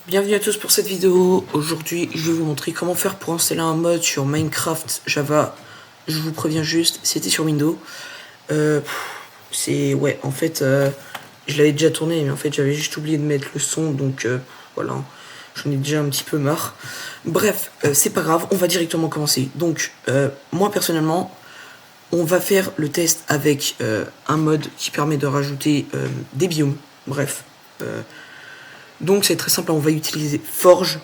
Bienvenue à tous pour cette vidéo. Aujourd'hui, je vais vous montrer comment faire pour installer un mode sur Minecraft Java. Je vous préviens juste, c'était sur Windows. En fait, je l'avais déjà tourné, mais en fait, j'avais juste oublié de mettre le son, donc voilà, j'en ai déjà un petit peu marre. Bref, c'est pas grave, on va directement commencer. Donc, moi personnellement, on va faire le test avec un mode qui permet de rajouter des biomes. Bref. Donc c'est très simple, on va utiliser Forge.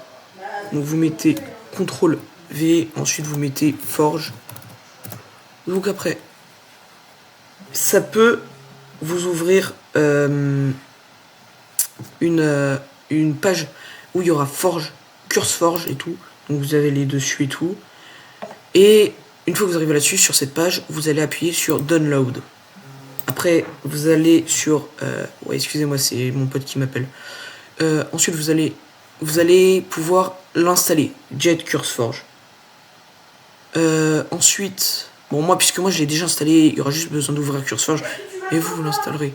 Donc vous mettez CTRL V, ensuite vous mettez Forge. Donc après, ça peut vous ouvrir une page où il y aura Forge, CurseForge et tout. Donc vous avez les dessus et tout. Et une fois que vous arrivez là-dessus, sur cette page, vous allez appuyer sur Download. Après, vous allez sur... ouais, excusez-moi, c'est mon pote qui m'appelle. Ensuite, vous allez pouvoir l'installer, Jet CurseForge. Ensuite, bon, puisque moi je l'ai déjà installé, il y aura juste besoin d'ouvrir CurseForge et vous l'installerez.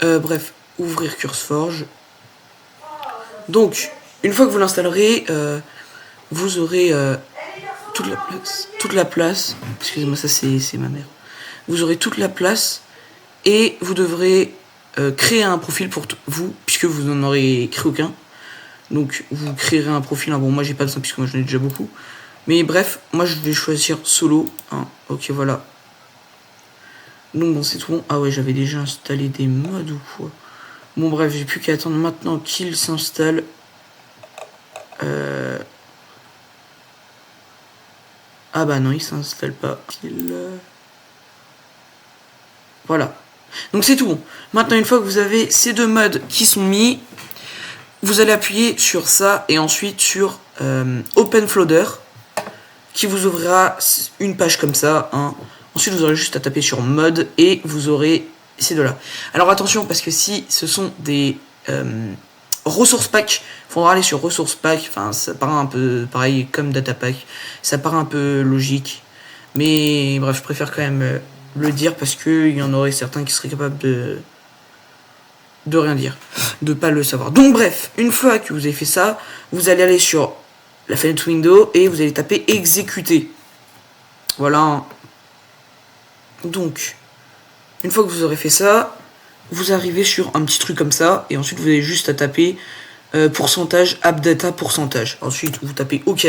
Bref, ouvrir CurseForge. Donc, une fois que vous l'installerez, vous aurez toute la place. Excusez-moi, ça c'est ma mère. Vous aurez toute la place et vous devrez créer un profil pour vous, puisque vous n'en aurez créé aucun. Donc vous créerez un profil. Bon, moi j'ai pas besoin puisque moi j'en ai déjà beaucoup. Mais bref, moi je vais choisir solo. Ok, voilà. Donc bon, c'est tout bon. Ah ouais, j'avais déjà installé des mods ou quoi. Bon, bref, j'ai plus qu'à attendre maintenant qu'il s'installe. Ah bah non, il s'installe pas. Voilà. Donc c'est tout bon. Maintenant, une fois que vous avez ces deux mods qui sont mis, vous allez appuyer sur ça et ensuite sur Open Folder qui vous ouvrira une page comme ça. Ensuite, vous aurez juste à taper sur mode et vous aurez ces deux-là. Alors attention, parce que si ce sont des ressources pack, il faudra aller sur ressources pack. Enfin, ça paraît un peu pareil comme data pack. Ça paraît un peu logique. Mais bref, je préfère quand même le dire parce qu'il y en aurait certains qui seraient capables de rien dire, de pas le savoir. Donc bref, une fois que vous avez fait ça, vous allez aller sur la fenêtre Windows et vous allez taper exécuter. Voilà. Donc, une fois que vous aurez fait ça, vous arrivez sur un petit truc comme ça et ensuite vous avez juste à taper pourcentage appdata pourcentage. Ensuite, vous tapez OK.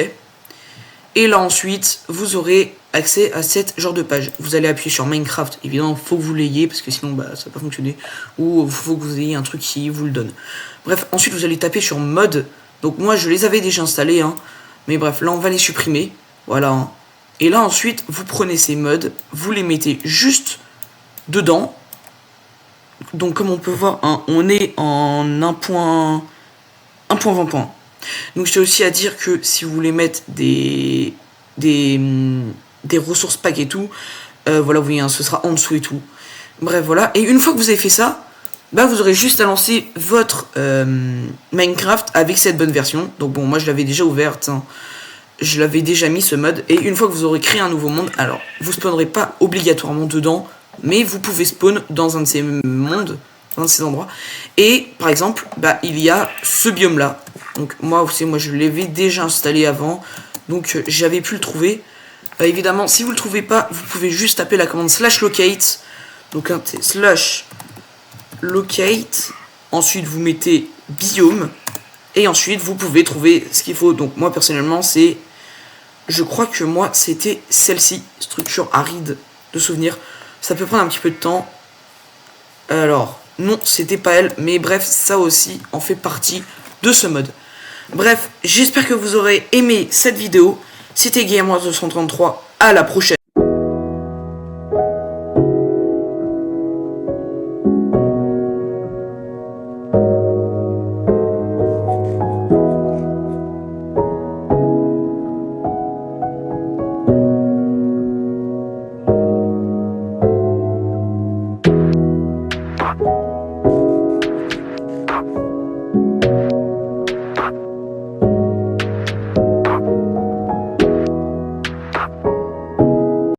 Et là ensuite, vous aurez accès à cette genre de page. Vous allez appuyer sur Minecraft. Évidemment, il faut que vous l'ayez parce que sinon ça va pas fonctionner. Ou il faut que vous ayez un truc qui vous le donne. Bref, ensuite vous allez taper sur mode. Donc moi je les avais déjà installés. Mais bref, là on va les supprimer. Voilà. Et là ensuite, vous prenez ces mods. Vous les mettez juste dedans. Donc comme on peut voir, on est en 1.20. Donc j'ai aussi à dire que si vous voulez mettre des ressources pack et tout, voilà, vous voyez, ce sera en dessous et tout. Bref, voilà. Et une fois que vous avez fait ça, vous aurez juste à lancer votre Minecraft avec cette bonne version. Donc bon, moi je l'avais déjà ouverte. Je l'avais déjà mis ce mode. Et une fois que vous aurez créé un nouveau monde, alors vous spawnerez pas obligatoirement dedans, mais vous pouvez spawn dans un de ces mondes, dans un de ces endroits. Et par exemple, il y a ce biome là. Donc moi je l'avais déjà installé avant, donc j'avais pu le trouver. Évidemment, si vous le trouvez pas, vous pouvez juste taper la commande /locate. Donc /locate. Ensuite vous mettez biome et ensuite vous pouvez trouver ce qu'il faut. Donc moi personnellement je crois que moi c'était celle-ci, structure aride de souvenir. Ça peut prendre un petit peu de temps. Alors non, c'était pas elle, mais bref, ça aussi en fait partie de ce mode. Bref, j'espère que vous aurez aimé cette vidéo. C'était Gamer233, à la prochaine.